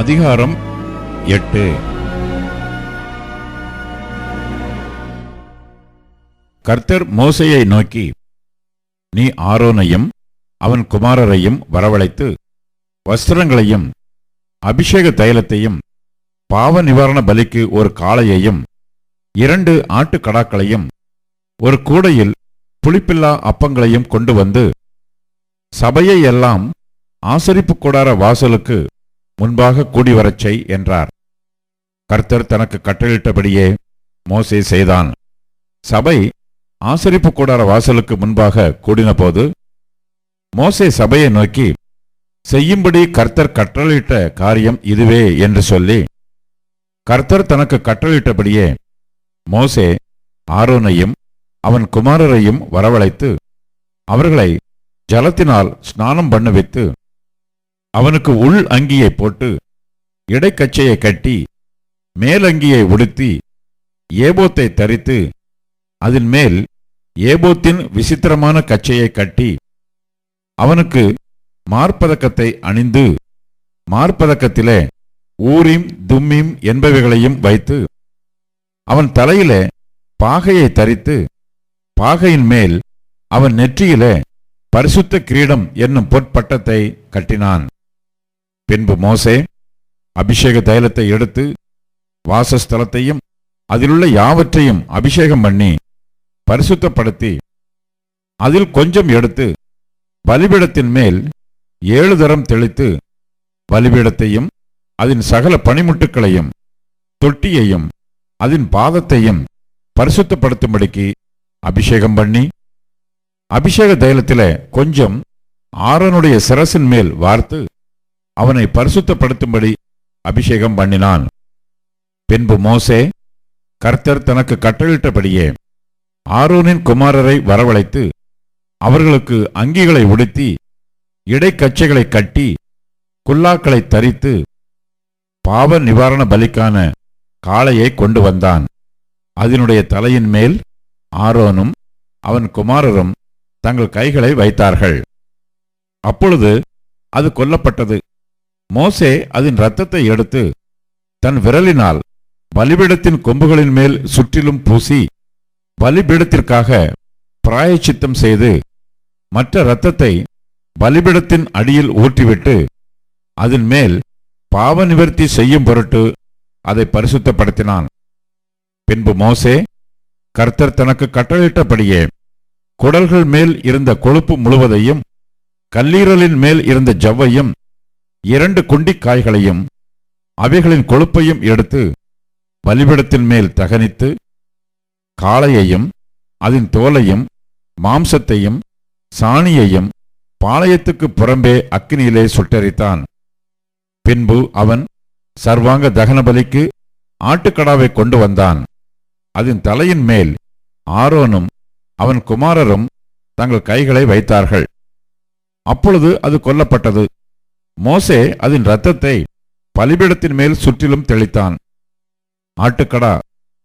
அதிகாரம் 8. கர்த்தர் மோசேயை நோக்கி, நீ ஆரோனையும் அவன் குமாரரையும் வரவழைத்து வஸ்திரங்களையும் அபிஷேக தைலத்தையும் பாவ நிவாரண பலிக்கு ஒரு காளையையும் 2 ஆட்டுக்கடாக்களையும் ஒரு கூடையில் புளிப்பில்லா அப்பங்களையும் கொண்டு வந்து சபையை எல்லாம் ஆசரிப்பு கூடார வாசலுக்கு முன்பாக கூடிவரச் செய் என்றார். கர்த்தர் தனக்கு கட்டளையிட்டபடியே மோசே செய்தான். சபை ஆசரிப்பு கூடார வாசலுக்கு முன்பாக கூடினபோது மோசே சபையை நோக்கி, செய்யும்படி கர்த்தர் கட்டளையிட்ட காரியம் இதுவே என்று சொல்லி, கர்த்தர் தனக்கு கட்டளையிட்டபடியே மோசே ஆரோனையும் அவன் குமாரரையும் வரவழைத்து அவர்களை ஜலத்தினால் ஸ்நானம் பண்ணுவித்து அவனுக்கு உள் அங்கியை போட்டு இடைக்கச்சையை கட்டி மேலங்கியை உடுத்தி ஏபோத்தை தரித்து அதன் மேல் ஏபோத்தின் விசித்திரமான கச்சையை கட்டி அவனுக்கு மார்பதக்கத்தை அணிந்து மார்பதக்கத்திலே ஊரீம் தும்மீம் என்பவைகளையும் வைத்து அவன் தலையிலே பாகையை தரித்து பாகையின் மேல் அவன் நெற்றியிலே பரிசுத்த கிரீடம் என்னும் பொற்பட்டத்தை கட்டினான். பின்பு மோசே அபிஷேக தைலத்தை எடுத்து வாசஸ்தலத்தையும் அதிலுள்ள யாவற்றையும் அபிஷேகம் பண்ணி பரிசுத்தப்படுத்தி அதில் கொஞ்சம் எடுத்து பலிபீடத்தின் மேல் 7 தரம் தெளித்து பலிபீடத்தையும் அதன் சகல பணிமுட்டுக்களையும் தொட்டியையும் அதன் பாதத்தையும் பரிசுத்தப்படுத்தும்படிக்கு அபிஷேகம் பண்ணி அபிஷேக தைலத்திலே கொஞ்சம் ஆரோனுடைய சிரசின் மேல் வார்த்து அவனை பரிசுத்தப்படுத்தும்படி அபிஷேகம் பண்ணினான். பின்பு மோசே கர்த்தர் தனக்கு கட்டளையிட்டபடியே ஆரோனின் குமாரரை வரவழைத்து அவர்களுக்கு அங்கிகளை உடுத்தி இடைக்கச்சைகளை கட்டி குல்லாக்களை தரித்து பாவ நிவாரண பலிக்கான காளையை கொண்டு வந்தான். அதனுடைய தலையின் மேல் ஆரோனும் அவன் குமாரரும் தங்கள் கைகளை வைத்தார்கள். அப்பொழுது அது கொல்லப்பட்டது. மோசே அதன் இரத்தத்தை எடுத்து தன் விரலினால் பலிபீடத்தின் கொம்புகளின் மேல் சுற்றிலும் பூசி பலிபீடத்திற்காக பிராயச்சித்தம் செய்து மற்ற இரத்தத்தை பலிபீடத்தின் அடியில் ஊற்றிவிட்டு அதன் மேல் பாவ நிவர்த்தி செய்யும் பொருட்டு அதை பரிசுத்தப்படுத்தினான். பின்பு மோசே கர்த்தர் தனக்கு கட்டளையிட்டபடியே குடல்கள் மேல் இருந்த கொழுப்பு முழுவதையும் கல்லீரலின் மேல் இருந்த ஜவ்வையும் 2 குண்டிக்காய்களையும் அவைகளின் கொழுப்பையும் எடுத்து பலிபீடத்தின் மேல் தகனித்து காளையையும் அதன் தோலையும் மாம்சத்தையும் சாணியையும் பாளையத்துக்கு புறம்பே அக்கினியிலே சுட்டெரித்தான். பின்பு அவன் சர்வாங்க தகன பலிக்கு ஆட்டுக்கடாவை கொண்டு வந்தான். அதன் தலையின் மேல் ஆரோனும் அவன் குமாரரும் தங்கள் கைகளை வைத்தார்கள். அப்பொழுது அது கொல்லப்பட்டது. மோசே அதன் இரத்தத்தை பலிபீடத்தின் மேல் சுற்றிலும் தெளித்தான். ஆட்டுக்கடா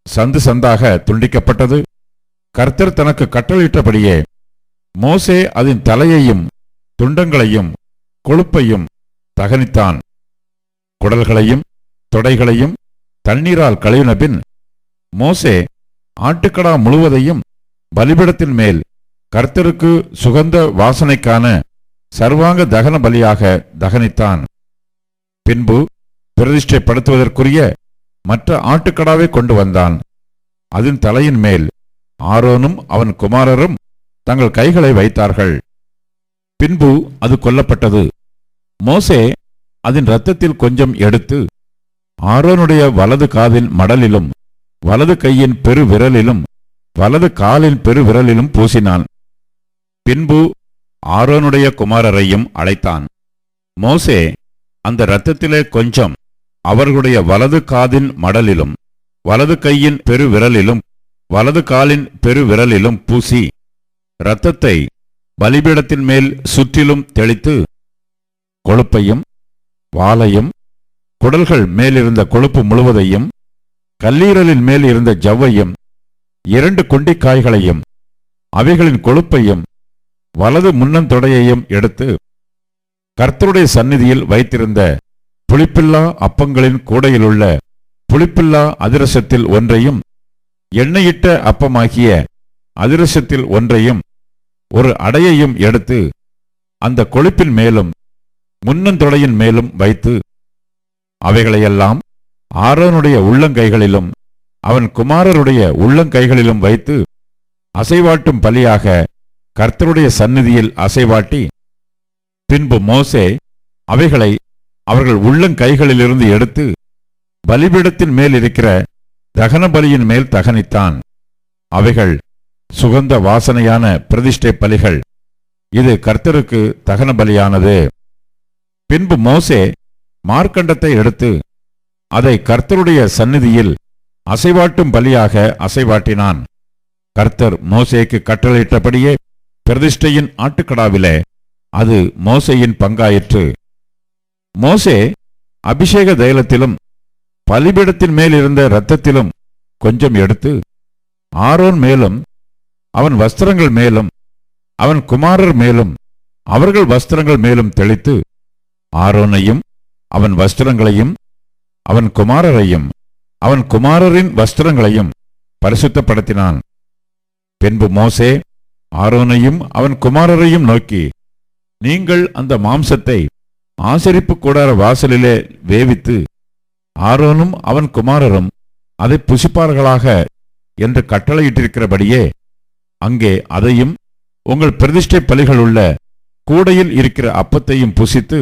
சந்து சந்தாக துண்டிக்கப்பட்டது. கர்த்தர் தனக்கு கட்டளையிட்டபடியே மோசே அதன் தலையையும் துண்டங்களையும் கொழுப்பையும் தகனித்தான். குடல்களையும் தொடைகளையும் தண்ணீரால் கழுவினபின் மோசே ஆட்டுக்கடா முழுவதையும் பலிபீடத்தின் மேல் கர்த்தருக்கு சுகந்த வாசனைக்கான சர்வாங்க தகன பலியாக தகனித்தான். பின்பு பிரதிஷ்டைப்படுத்துவதற்குரிய மற்ற ஆட்டுக்கடாவை கொண்டு வந்தான். அதன் தலையின் மேல் ஆரோனும் அவன் குமாரரும் தங்கள் கைகளை வைத்தார்கள். பின்பு அது கொல்லப்பட்டது. மோசே அதன் இரத்தத்தில் கொஞ்சம் எடுத்து ஆரோனுடைய வலது காதின் மடலிலும் வலது கையின் பெரு விரலிலும் வலது காலின் பெரு விரலிலும் பூசினான். பின்பு ஆரோனுடைய குமாரரையும் அழைத்தான். மோசே அந்த இரத்தத்திலே கொஞ்சம் அவர்களுடைய வலது காதின் மடலிலும் வலது கையின் பெரு விரலிலும் வலது காலின் பெரு விரலிலும் பூசி இரத்தத்தை பலிபீடத்தின் மேல் சுற்றிலும் தெளித்து கொழுப்பையும் வாலையும் குடல்கள் மேலிருந்த கொழுப்பு முழுவதையும் கல்லீரலின் மேல் இருந்த ஜவ்வையும் 2 குண்டிக்காய்களையும் அவைகளின் கொழுப்பையும் வலது முன்னந்தொடையையும் எடுத்து கர்த்தருடைய சந்நிதியில் வைத்திருந்த புளிப்பில்லா அப்பங்களின் கூடையிலுள்ள புளிப்பில்லா அதிரசத்தில் ஒன்றையும் எண்ணெயிட்ட அப்பமாகிய அதிரசத்தில் ஒன்றையும் ஒரு அடையையும் எடுத்து அந்த கொழுப்பின் மேலும் முன்னந்தொடையின் மேலும் வைத்து அவைகளையெல்லாம் ஆரோனுடைய உள்ளங்கைகளிலும் அவன் குமாரருடைய உள்ளங்கைகளிலும் வைத்து அசைவாட்டும் பலியாக கர்த்தருடைய சந்நிதியில் அசைவாட்டி, பின்பு மோசே அவைகளை அவர்கள் உள்ளங்கைகளிலிருந்து எடுத்து பலிபீடத்தின் மேல் இருக்கிற தகன பலியின் மேல் தகனித்தான். அவைகள் சுகந்த வாசனையான பிரதிஷ்டை பலிகள். இது கர்த்தருக்கு தகன பலியானது. பின்பு மோசே மார்க்கண்டத்தை எடுத்து அதை கர்த்தருடைய சந்நிதியில் அசைவாட்டும் பலியாக அசைவாட்டினான். கர்த்தர் மோசேக்கு கட்டளையிட்டபடியே பிரதிஷ்டையின் ஆட்டுக்கடாவிலே அது மோசேயின் பங்காயிற்று. மோசே அபிஷேக தைலத்திலும் பலிபீடத்தின் மேல் இருந்த இரத்தத்திலும் கொஞ்சம் எடுத்து ஆரோன் மேலும் அவன் வஸ்திரங்கள் மேலும் அவன் குமாரர் மேலும் அவர்கள் வஸ்திரங்கள் மேலும் தெளித்து ஆரோனையும் அவன் வஸ்திரங்களையும் அவன் குமாரரையும் அவன் குமாரரின் வஸ்திரங்களையும் பரிசுத்தப்படுத்தினான். பின்பு மோசே ஆரோனையும் அவன் குமாரரையும் நோக்கி, நீங்கள் அந்த மாம்சத்தை ஆசரிப்பு கூடார வாசலிலே வேவித்து ஆரோனும் அவன் குமாரரும் அதை புசிப்பார்களாக என்று கட்டளையிட்டிருக்கிறபடியே அங்கே அதையும் உங்கள் பிரதிஷ்டை பலிகளுள்ள கூடையில் இருக்கிற அப்பத்தையும் புசித்து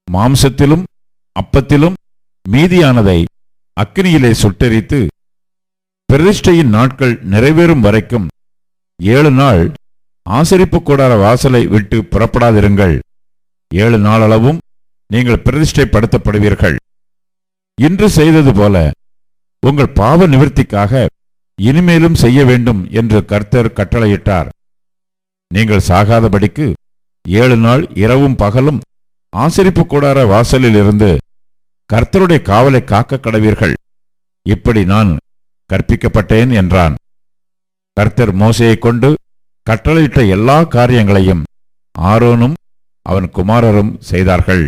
மாம்சத்திலும் அப்பத்திலும் மீதியானதை அக்கினியிலே சுட்டெரித்து பிரதிஷ்டையின் நாட்கள் நிறைவேறும் வரைக்கும் 7 நாள் ஆசரிப்பு கூடார வாசலை விட்டு புறப்படாதிருங்கள். 7 நாளளவும் நீங்கள் பிரதிஷ்டைப்படுத்தப்படுவீர்கள். இன்று செய்தது போல உங்கள் பாவ நிவர்த்திக்காக இனிமேலும் செய்ய வேண்டும் என்று கர்த்தர் கட்டளையிட்டார். நீங்கள் சாகாதபடிக்கு 7 நாள் இரவும் பகலும் ஆசரிப்பு கூடார வாசலில் இருந்து கர்த்தருடைய காவலை காக்க கடவீர்கள். இப்படி நான் கற்பிக்கப்பட்டேன் என்றான். கர்த்தர் மோசேயை கொண்டு கட்டளையிட்ட எல்லா காரியங்களையும் ஆரோனும் அவன் குமாரரும் செய்தார்கள்.